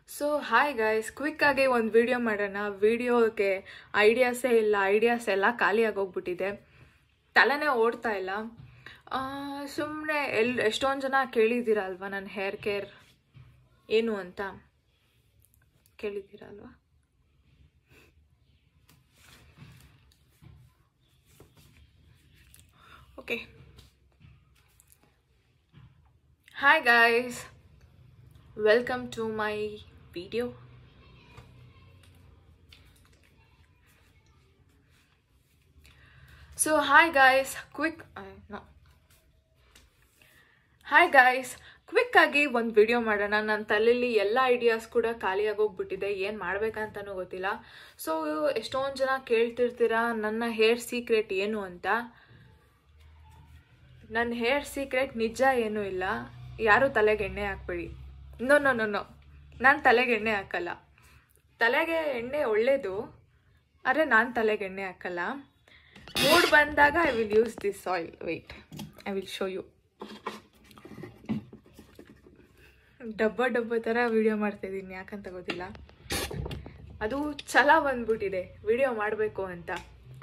So hi guys, ಕ್ವಿಕ್ಕಾಗಿ ಒಂದು video ಮಾಡೋಣ. ವಿಡಿಯೋಗೆ ಐಡಿಯಾಸೇ ಇಲ್ಲ, ಐಡಿಯಾಸ್ ಎಲ್ಲ ಖಾಲಿ ಆಗೋಗ್ಬಿಟ್ಟಿದೆ, ತಲೆನೇ ಓಡ್ತಾ ಇಲ್ಲ. ಸುಮ್ಮನೆ ಎಷ್ಟೊಂದು ಜನ ಕೇಳಿದ್ದೀರಲ್ವ ನನ್ನ ಹೇರ್ ಕೇರ್ ಏನು ಅಂತ ಕೇಳಿದ್ದೀರಲ್ವ. Okay, hi guys, welcome to my video. So hi guys, quick ಆಗಿ ಒಂದು ವಿಡಿಯೋ ಮಾಡೋಣ. ನನ್ನ ತಲೆಯಲ್ಲಿ ಎಲ್ಲ ಐಡಿಯಾಸ್ ಕೂಡ ಖಾಲಿ ಆಗೋಗ್ಬಿಟ್ಟಿದೆ, ಏನು ಮಾಡ್ಬೇಕಂತನೂ ಗೊತ್ತಿಲ್ಲ. ಸೊ ಎಷ್ಟೊಂದು ಜನ ಕೇಳ್ತಿರ್ತೀರಾ ನನ್ನ ಹೇರ್ ಸೀಕ್ರೆಟ್ ಏನು ಅಂತ. ನನ್ನ ಹೇರ್ ಸೀಕ್ರೆಟ್ ನಿಜ ಏನೂ ಇಲ್ಲ, ಯಾರೂ ತಲೆಗೆ ಎಣ್ಣೆ ಹಾಕ್ಬೇಡಿ. ನೋ, ನಾನು ತಲೆಗೆ ಎಣ್ಣೆ ಹಾಕಲ್ಲ. ತಲೆಗೆ ಎಣ್ಣೆ ಒಳ್ಳೇದು, ಆದರೆ ನಾನು ತಲೆಗೆ ಎಣ್ಣೆ ಹಾಕಲ್ಲ. ಮೂಡ್ ಬಂದಾಗ I will use this oil. Wait, I will show you. ಡಬ್ಬ ಥರ ವಿಡಿಯೋ ಮಾಡ್ತಾಯಿದ್ದೀನಿ, ಯಾಕಂತ ಗೊತ್ತಿಲ್ಲ. ಅದು ಛಲ ಬಂದ್ಬಿಟ್ಟಿದೆ ವಿಡಿಯೋ ಮಾಡಬೇಕು ಅಂತ,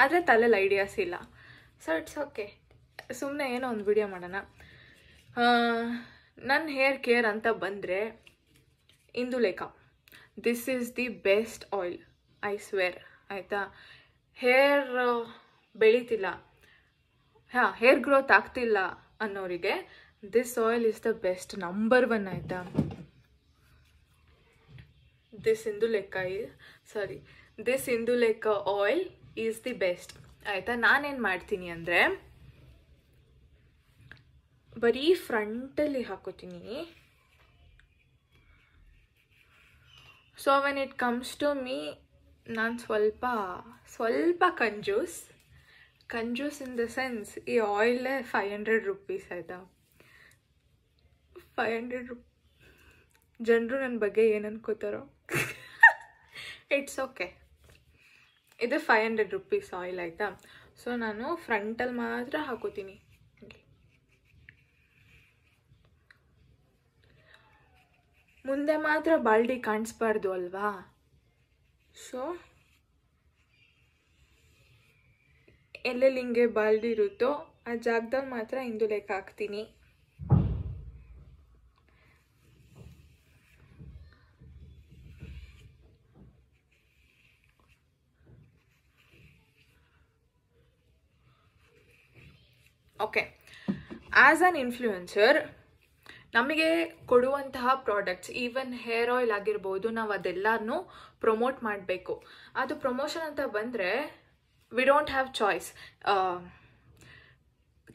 ಆದರೆ ತಲೆಯಲ್ಲಿ ಐಡಿಯಾಸ್ ಇಲ್ಲ. ಸೊ ಇಟ್ಸ್ ಓಕೆ, ಸುಮ್ಮನೆ ಏನೋ ಒಂದು ವಿಡಿಯೋ ಮಾಡೋಣ. ನನ್ನ ಹೇರ್ ಕೇರ್ ಅಂತ ಬಂದರೆ Indulekha, this is the best oil, I swear. ಆಯಿತಾ, ಹೇರ್ ಬೆಳೀತಿಲ್ಲ, ಹೇರ್ ಗ್ರೋತ್ ಆಗ್ತಿಲ್ಲ ಅನ್ನೋರಿಗೆ this oil is the best, number 1. ಆಯಿತಾ, this Indulekha oil is the best. ಆಯಿತಾ, ನಾನೇನು ಮಾಡ್ತೀನಿ ಅಂದರೆ ಬರೀ ಫ್ರಂಟಲ್ಲಿ ಹಾಕೋತೀನಿ. So when it comes to me, ನಾನು ಸ್ವಲ್ಪ ಕಂಜೂಸ್ ಇನ್ ದ ಸೆನ್ಸ್, ಈ ಆಯಿಲೇ 500 ರೂಪೀಸ್. ಆಯಿತಾ, 500 ರೂಪೀಸ್. ಜನರು ನನ್ನ ಬಗ್ಗೆ ಏನು ಅನ್ಕೋತಾರೋ ಇಟ್ಸ್ ಓಕೆ. ಇದು 500 ರೂಪೀಸ್ ಆಯಿಲ್. ಆಯಿತಾ, ಸೊ ನಾನು ಫ್ರಂಟಲ್ಲಿ ಮಾತ್ರ ಹಾಕೋತೀನಿ. ಮುಂದೆ ಮಾತ್ರ ಬಾಲ್ಡಿ ಕಾಣಿಸ್ಬಾರ್ದು ಅಲ್ವಾ. ಸೊ ಎಲ್ಲೆಲ್ಲಿ ಹಿಂಗೆ ಬಾಲ್ಡಿ ಇರುತ್ತೋ ಆ ಜಾಗದಲ್ಲಿ ಮಾತ್ರ ಇಂದುಲೇಖ ಹಾಕ್ತೀನಿ. ಓಕೆ, ಆ್ಯಸ್ ಅನ್ ಇನ್ಫ್ಲೂಯೆನ್ಸರ್ ನಮಗೆ ಕೊಡುವಂತಹ ಪ್ರಾಡಕ್ಟ್ಸ್, ಈವನ್ ಹೇರ್ ಆಯಿಲ್ ಆಗಿರ್ಬೋದು, ನಾವು ಅದೆಲ್ಲನೂ ಪ್ರಮೋಟ್ ಮಾಡಬೇಕು. ಅದು ಪ್ರಮೋಷನ್ ಅಂತ ಬಂದರೆ ವಿ ಡೋಂಟ್ ಹ್ಯಾವ್ ಚಾಯ್ಸ್.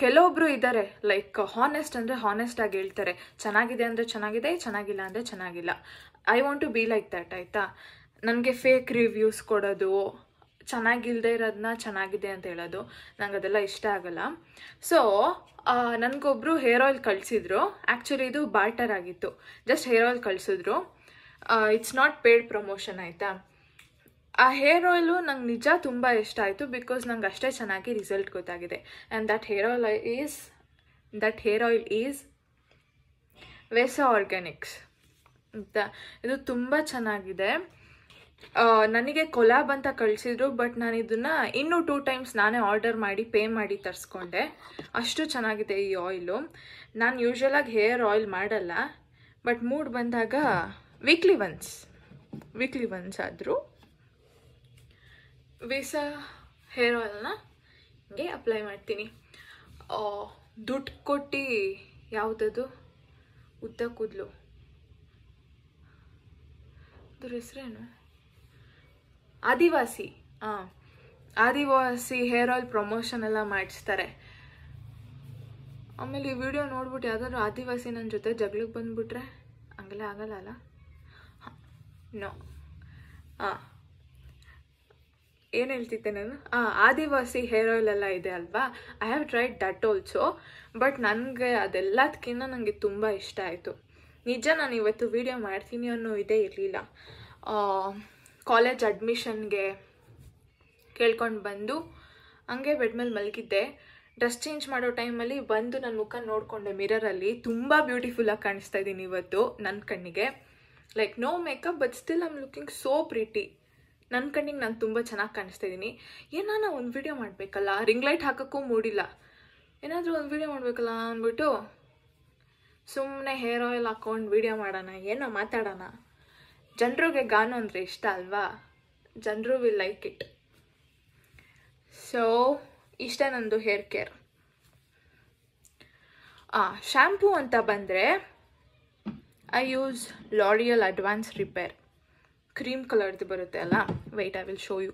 ಕೆಲವೊಬ್ಬರು ಇದ್ದಾರೆ ಲೈಕ್ ಹಾನೆಸ್ಟ್ ಅಂದರೆ ಹಾನೆಸ್ಟ್ ಆಗಿ ಹೇಳ್ತಾರೆ, ಚೆನ್ನಾಗಿದೆ ಅಂದರೆ ಚೆನ್ನಾಗಿದೆ, ಚೆನ್ನಾಗಿಲ್ಲ ಅಂದರೆ ಚೆನ್ನಾಗಿಲ್ಲ. I want to be like that. ಆಯಿತಾ, ನನಗೆ ಫೇಕ್ ರಿವ್ಯೂಸ್ ಕೊಡೋದು, ಚೆನ್ನಾಗಿಲ್ಲದೆ ಇರೋದನ್ನ ಚೆನ್ನಾಗಿದೆ ಅಂತ ಹೇಳೋದು, ನಂಗೆ ಅದೆಲ್ಲ ಇಷ್ಟ ಆಗಲ್ಲ. ಸೊ ನನಗೊಬ್ಬರು ಹೇರ್ ಆಯಿಲ್ ಕಳಿಸಿದ್ರು. ಆ್ಯಕ್ಚುಲಿ ಇದು ಬಾರ್ಟರ್ ಆಗಿತ್ತು, ಜಸ್ಟ್ ಹೇರ್ ಆಯಿಲ್ ಕಳಿಸಿದ್ರು, ಇಟ್ಸ್ ನಾಟ್ ಪೇಯ್ಡ್ ಪ್ರಮೋಷನ್. ಆಯಿತಾ, ಆ ಹೇರ್ ಆಯಿಲು ನಂಗೆ ನಿಜ ತುಂಬ ಇಷ್ಟ ಆಯಿತು, ಬಿಕಾಸ್ ನಂಗೆ ಅಷ್ಟೇ ಚೆನ್ನಾಗಿ ರಿಸಲ್ಟ್ ಗೊತ್ತಾಗಿದೆ. And that hair oil is Vesa organics ಅಂತ. ಇದು ತುಂಬ ಚೆನ್ನಾಗಿದೆ. ನನಗೆ ಕೊಲಾಬ್ ಅಂತ ಕಳಿಸಿದ್ರು, ಬಟ್ ನಾನು ಇದನ್ನು ಇನ್ನೂ 2 ಟೈಮ್ಸ್ ನಾನೇ ಆರ್ಡರ್ ಮಾಡಿ ಪೇ ಮಾಡಿ ತರಿಸ್ಕೊಂಡೆ. ಅಷ್ಟು ಚೆನ್ನಾಗಿದೆ ಈ ಆಯಿಲು. ನಾನು ಯೂಶ್ವಲಾಗಿ ಹೇರ್ ಆಯಿಲ್ ಮಾಡಲ್ಲ, ಬಟ್ ಮೂಡ್ ಬಂದಾಗ ವೀಕ್ಲಿ ಒನ್ಸ್ ಆದರೂ ವೆಸಾ ಹೇರ್ ಆಯಿಲ್ನ ಹಿಂಗೆ ಅಪ್ಲೈ ಮಾಡ್ತೀನಿ. ದುಡ್ಡು ಕೊಟ್ಟು ಯಾವುದದು ಉದ್ದ ಕೂದಲು, ಅದ್ರ ಹೆಸರೇನು, ಆದಿವಾಸಿ ಹೇರ್ ಆಯಿಲ್ ಪ್ರಮೋಷನ್ ಎಲ್ಲ ಮಾಡಿಸ್ತಾರೆ. ಆಮೇಲೆ ಈ ವಿಡಿಯೋ ನೋಡ್ಬಿಟ್ಟು ಯಾವ್ದಾದ್ರು ಆದಿವಾಸಿ ನನ್ನ ಜೊತೆ ಜಗಳಕ್ಕೆ ಬಂದುಬಿಟ್ರೆ ಹಂಗೆಲ್ಲ ಆಗಲ್ಲ ಅಲ್ಲ. ನೋ, ಏನು ಹೇಳ್ತಿದ್ದೆ ನಾನು, ಆದಿವಾಸಿ ಹೇರ್ ಆಯಿಲ್ ಎಲ್ಲ ಇದೆ ಅಲ್ವಾ, I have tried that also. But ನನಗೆ ಅದೆಲ್ಲದಕ್ಕಿಂತ ನನಗೆ ತುಂಬ ಇಷ್ಟ ಆಯಿತು. ನಿಜ, ನಾನು ಇವತ್ತು ವಿಡಿಯೋ ಮಾಡ್ತೀನಿ ಅನ್ನೋ ಇದೇ ಇರಲಿಲ್ಲ. ಕಾಲೇಜ್ ಅಡ್ಮಿಷನ್ಗೆ ಕೇಳ್ಕೊಂಡು ಬಂದು ಹಂಗೆ ಬೆಡ್ ಮೇಲೆ ಮಲಗಿದ್ದೆ. ಡ್ರೆಸ್ ಚೇಂಜ್ ಮಾಡೋ ಟೈಮಲ್ಲಿ ಬಂದು ನನ್ನ ಮುಖ ನೋಡಿಕೊಂಡೆ ಮಿರರಲ್ಲಿ. ತುಂಬ ಬ್ಯೂಟಿಫುಲ್ಲಾಗಿ ಕಾಣಿಸ್ತಾ ಇದ್ದೀನಿ ಇವತ್ತು ನನ್ನ ಕಣ್ಣಿಗೆ. Like no makeup but still I am looking so pretty. ನನ್ನ ಕಣ್ಣಿಗೆ ನಾನು ತುಂಬ ಚೆನ್ನಾಗಿ ಕಾಣಿಸ್ತಾ ಇದ್ದೀನಿ. ಏನಾನ ಒಂದು ವಿಡಿಯೋ ಮಾಡಬೇಕಲ್ಲ, ರಿಂಗ್ ಲೈಟ್ ಹಾಕೋಕ್ಕೂ ಮೂಡಿಲ್ಲ, ಏನಾದರೂ ಒಂದು ವಿಡಿಯೋ ಮಾಡಬೇಕಲ್ಲ ಅಂದ್ಬಿಟ್ಟು ಸುಮ್ಮನೆ ಹೇರ್ ಆಯಿಲ್ ಹಾಕ್ಕೊಂಡು ವಿಡಿಯೋ ಮಾಡೋಣ, ಏನೋ ಮಾತಾಡೋಣ. ಜನರಿಗೆ ಗಾನು ಅಂದರೆ ಇಷ್ಟ ಅಲ್ವಾ, ಜನರು ವಿಲ್ ಲೈಕ್ ಇಟ್. ಸೊ ಇಷ್ಟೇ ನಂದು ಹೇರ್ ಕೇರ್. ಶ್ಯಾಂಪೂ ಅಂತ ಬಂದರೆ I use L'Oreal advance repair, cream ಕಲರ್ದು ಬರುತ್ತೆ ಅಲ್ಲ. Wait, I will show you.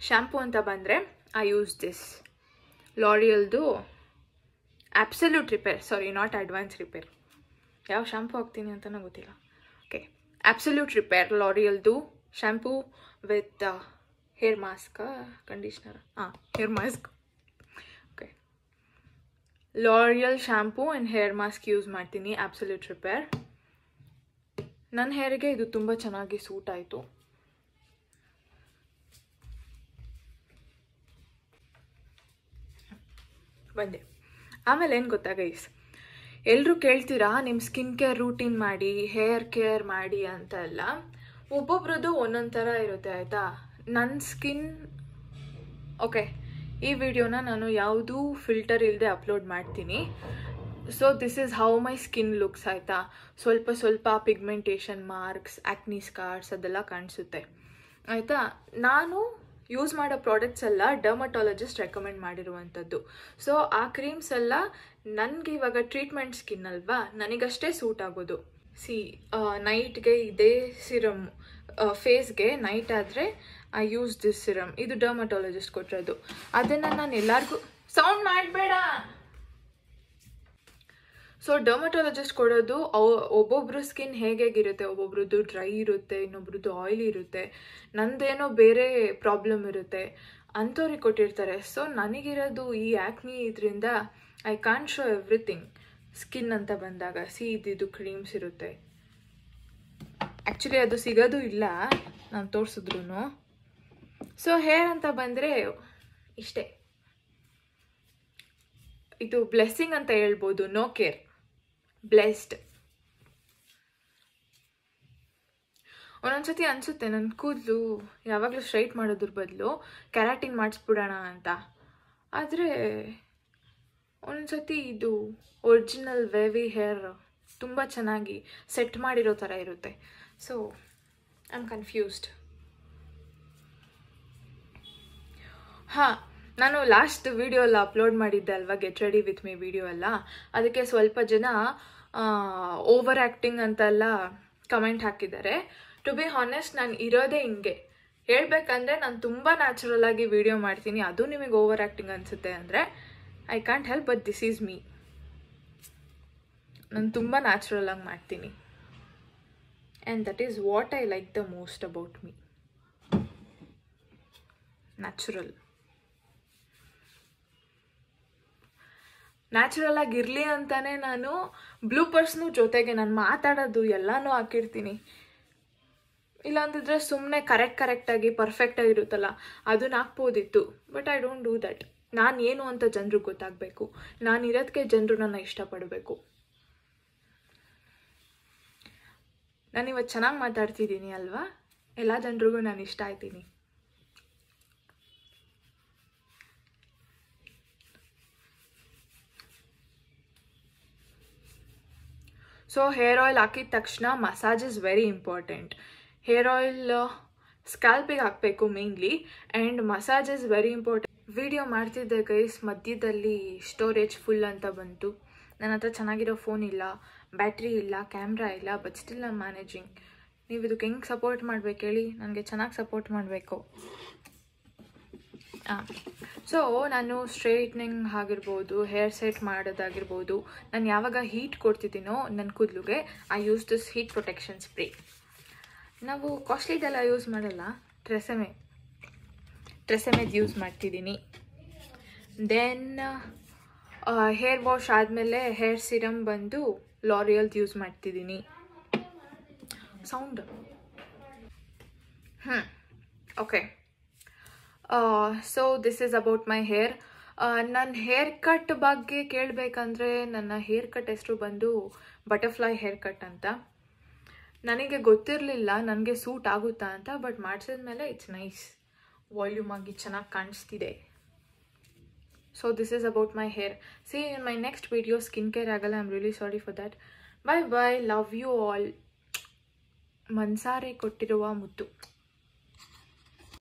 Shampoo ಅಂತ ಬಂದರೆ ಐ ಯೂಸ್ ದಿಸ್ ಲಾರಿಯಲ್ದು absolute repair, sorry not advance repair. ಯಾವ ಶ್ಯಾಂಪೂ ಹಾಕ್ತೀನಿ ಅಂತಲೂ ಗೊತ್ತಿಲ್ಲ. ಓಕೆ, ಅಬ್ಸಲ್ಯೂಟ್ ರಿಪೇರ್ ಲಾರಿಯಲ್ದು shampoo with hair mask, conditioner, hair mask. Okay, L'Oreal shampoo and hair mask use ಮಾಡ್ತೀನಿ, absolute repair. ನನ್ನ ಹೇರಿಗೆ ಇದು ತುಂಬ ಚೆನ್ನಾಗಿ ಸೂಟ್ ಆಯಿತು. ಬಂದೆ. ಆಮೇಲೆ ಏನು ಗೊತ್ತಾ ಗೈಸ್, ಎಲ್ಲರೂ ಕೇಳ್ತೀರಾ ನಿಮ್ಮ ಸ್ಕಿನ್ ಕೇರ್ ರೂಟೀನ್ ಮಾಡಿ, ಹೇರ್ ಕೇರ್ ಮಾಡಿ ಅಂತ ಎಲ್ಲ. ಒಬ್ಬೊಬ್ರದ್ದು ಒಂದೊಂದು ಥರ ಇರುತ್ತೆ ಆಯಿತಾ. ನನ್ನ ಸ್ಕಿನ್, ಓಕೆ, ಈ ವಿಡಿಯೋನ ನಾನು ಯಾವುದೂ ಫಿಲ್ಟರ್ ಇಲ್ಲದೆ ಅಪ್ಲೋಡ್ ಮಾಡ್ತೀನಿ. So this is how my skin looks ಆಯಿತಾ. ಸ್ವಲ್ಪ ಸ್ವಲ್ಪ ಪಿಗ್ಮೆಂಟೇಷನ್ ಮಾರ್ಕ್ಸ್, ಆ್ಯಕ್ನಿ ಸ್ಕಾರ್ಸ್ ಅದೆಲ್ಲ ಕಾಣಿಸುತ್ತೆ ಆಯಿತಾ. ನಾನು ಯೂಸ್ ಮಾಡೋ ಪ್ರಾಡಕ್ಟ್ಸ್ ಎಲ್ಲ ಡರ್ಮಟಾಲಜಿಸ್ಟ್ ರೆಕಮೆಂಡ್ ಮಾಡಿರುವಂಥದ್ದು. ಸೊ ಆ ಕ್ರೀಮ್ಸ್ ಎಲ್ಲ ನನಗೆ ಇವಾಗ ಟ್ರೀಟ್ಮೆಂಟ್ ಸ್ಕಿನ್ ಅಲ್ವಾ, ನನಗಷ್ಟೇ ಸೂಟ್ ಆಗೋದು. ನೈಟ್ಗೆ ಇದೇ ಸಿರಮ್, ಫೇಸ್ಗೆ ನೈಟ್ ಆದರೆ ಐ ಯೂಸ್ ದಿಸ್ ಸಿರಮ್. ಇದು ಡರ್ಮಟಾಲಜಿಸ್ಟ್ ಕೊಟ್ಟಿರೋದು. ಅದನ್ನು ನಾನು ಎಲ್ಲರಿಗೂ ಸೌಂಡ್ ಮಾಡಬೇಡ. ಸೊ ಡರ್ಮಟಾಲಜಿಸ್ಟ್ ಕೊಡೋದು ಒಬ್ಬೊಬ್ರು ಸ್ಕಿನ್ ಹೇಗಿರುತ್ತೆ, ಒಬ್ಬೊಬ್ರದ್ದು ಡ್ರೈ ಇರುತ್ತೆ, ಇನ್ನೊಬ್ರದ್ದು ಆಯಿಲಿ ಇರುತ್ತೆ, ನಂದೇನೋ ಬೇರೆ ಪ್ರಾಬ್ಲಮ್ ಇರುತ್ತೆ, ಅಂಥವ್ರಿಗೆ ಕೊಟ್ಟಿರ್ತಾರೆ. ಸೊ ನನಗಿರೋದು ಈ ಆ್ಯಕ್ನಿ ಇದರಿಂದ I can't show everything. Skin ಅಂತ ಬಂದಾಗ ಇದು ಕ್ರೀಮ್ಸ್ ಇರುತ್ತೆ. ಆ್ಯಕ್ಚುಲಿ ಅದು ಸಿಗೋದು ಇಲ್ಲ ನಾನು ತೋರಿಸಿದ್ರು. ಸೊ ಹೇರ್ ಅಂತ ಬಂದರೆ ಇಷ್ಟೇ. ಇದು ಬ್ಲೆಸ್ಸಿಂಗ್ ಅಂತ ಹೇಳ್ಬೋದು, ನೋ ಕೇರ್, ಬ್ಲೆಸ್ಡ್. ಒಂದೊಂದ್ಸತಿ ಅನಿಸುತ್ತೆ ನನ್ನ ಕೂದಲು ಯಾವಾಗಲೂ ಸ್ಟ್ರೈಟ್ ಮಾಡೋದ್ರ ಬದಲು ಕೆರಾಟಿನ್ ಮಾಡಿಸ್ಬಿಡೋಣ ಅಂತ. ಆದರೆ ಒಂದೊಂದ್ಸತಿ ಇದು ಒರಿಜಿನಲ್ ವೇವಿ ಹೇರ್ ತುಂಬ ಚೆನ್ನಾಗಿ ಸೆಟ್ ಮಾಡಿರೋ ಥರ ಇರುತ್ತೆ. So I am confused. ನಾನು ಲಾಸ್ಟ್ ವಿಡಿಯೋ ಎಲ್ಲ ಅಪ್ಲೋಡ್ ಮಾಡಿದ್ದೆ ಅಲ್ವಾ, get ready with me video ಎಲ್ಲ. ಅದಕ್ಕೆ ಸ್ವಲ್ಪ ಜನ ಓವರ್ ಆ್ಯಕ್ಟಿಂಗ್ ಅಂತೆಲ್ಲ ಕಮೆಂಟ್ ಹಾಕಿದ್ದಾರೆ. ಟು ಬಿ ಹಾನೆಸ್ಟ್, ನಾನು ಇರೋದೇ ಹಿಂಗೆ. ಹೇಳ್ಬೇಕಂದ್ರೆ ನಾನು ತುಂಬ ನ್ಯಾಚುರಲ್ ಆಗಿ ವಿಡಿಯೋ ಮಾಡ್ತೀನಿ. ಅದು ನಿಮಗೆ ಓವರ್ ಆ್ಯಕ್ಟಿಂಗ್ ಅನಿಸುತ್ತೆ ಅಂದರೆ I can't help, but this is me. ನಾನು ತುಂಬ ನ್ಯಾಚುರಲ್ ಆಗಿ ಮಾಡ್ತೀನಿ. And that is what I like the most about me, natural. Natural ಆಗಿರಲಿ ಅಂತಾನೆ ನಾನು ಬ್ಲೂಪರ್ಸ್ನು ಜೊತೆಗೆ ನಾನು ಮಾತಾಡೋದು ಎಲ್ಲನೂ ಹಾಕಿರ್ತೀನಿ. ಇಲ್ಲಾಂತಿದ್ರೆ ಸುಮ್ಮನೆ ಕರೆಕ್ಟಾಗಿ ಪರ್ಫೆಕ್ಟಾಗಿರುತ್ತಲ್ಲ ಅದನ್ನ ಹಾಕ್ಬೋದಿತ್ತು. But I don't do that. ನಾನು ಏನು ಅಂತ ಜನರಿಗೆ ಗೊತ್ತಾಗಬೇಕು. ನಾನು ಇರೋದಕ್ಕೆ ಜನರು ನನ್ನ ಇಷ್ಟಪಡಬೇಕು. ನಾನಿವತ್ತು ಚೆನ್ನಾಗಿ ಮಾತಾಡ್ತಿದ್ದೀನಿ ಅಲ್ವಾ, ಎಲ್ಲ ಜನರಿಗೂ ನಾನು ಇಷ್ಟ ಆಯ್ತೀನಿ. ಸೊ ಹೇರ್ ಆಯಿಲ್ ಹಾಕಿದ ತಕ್ಷಣ massage is very important. Hair oil ಸ್ಕ್ಯಾಲ್ಪಿಗೆ ಹಾಕಬೇಕು mainly, and massage is very important. Video ಮಾಡ್ತಿದ್ದೆ ಗೈಸ್, ಮಧ್ಯದಲ್ಲಿ ಸ್ಟೋರೇಜ್ ಫುಲ್ ಅಂತ ಬಂತು. ನನ್ನ ಹತ್ರ ಚೆನ್ನಾಗಿರೋ ಫೋನ್ ಇಲ್ಲ, ಬ್ಯಾಟ್ರಿ ಇಲ್ಲ, ಕ್ಯಾಮ್ರಾ ಇಲ್ಲ, ಬಟ್ ಸ್ಟಿಲ್ ನಾನು ಮ್ಯಾನೇಜಿಂಗ್. ನೀವು ಇದಕ್ಕೆ ಹೆಂಗೆ ಸಪೋರ್ಟ್ ಮಾಡ್ಬೇಕು ಹೇಳಿ, ನನಗೆ ಚೆನ್ನಾಗಿ ಸಪೋರ್ಟ್ ಮಾಡಬೇಕು. ಸೊ ನಾನು ಸ್ಟ್ರೈಟ್ನಿಂಗ್ ಆಗಿರ್ಬೋದು, ಹೇರ್ ಸೆಟ್ ಮಾಡೋದಾಗಿರ್ಬೋದು, ನಾನು ಯಾವಾಗ ಹೀಟ್ ಕೊಡ್ತಿದ್ದೀನೋ ನನ್ನ ಕೂದಲುಗೆ I use this heat protection spray. ನಾವು ಕಾಸ್ಟ್ಲಿದೆಲ್ಲ ಯೂಸ್ ಮಾಡಲ್ಲ, ಟ್ರೆಸೆಮೆದು ಯೂಸ್ ಮಾಡ್ತಿದ್ದೀನಿ. ದೆನ್ ಹೇರ್ ವಾಶ್ ಆದಮೇಲೆ ಹೇರ್ ಸಿರಮ್ ಬಂದು ಲಾರಿಯಲ್ದು ಯೂಸ್ ಮಾಡ್ತಿದ್ದೀನಿ. Sound okay. So this is about my hair. ನನ್ನ ಹೇರ್ ಕಟ್ ಬಗ್ಗೆ ಕೇಳಬೇಕಂದ್ರೆ ನನ್ನ ಹೇರ್ ಕಟ್ ಹೆಸರು ಬಂದು ಬಟರ್ಫ್ಲೈ ಹೇರ್ ಕಟ್ ಅಂತ. ನನಗೆ ಗೊತ್ತಿರಲಿಲ್ಲ ನನಗೆ ಸೂಟ್ ಆಗುತ್ತಾ ಅಂತ, ಬಟ್ ಮಾಡಿಸಿದ್ಮೇಲೆ ಇಟ್ಸ್ ನೈಸ್, ವಾಲ್ಯೂಮ್ ಆಗಿ ಚೆನ್ನಾಗಿ ಕಾಣಿಸ್ತಿದೆ. So this is about my hair. See in my next video skin care ಆಗಲ್ಲ. I am really sorry for that. Bye bye, love you all. ಮನ್ಸಾರೆ ಕೊಟ್ಟಿರುವ ಮುತ್ತು.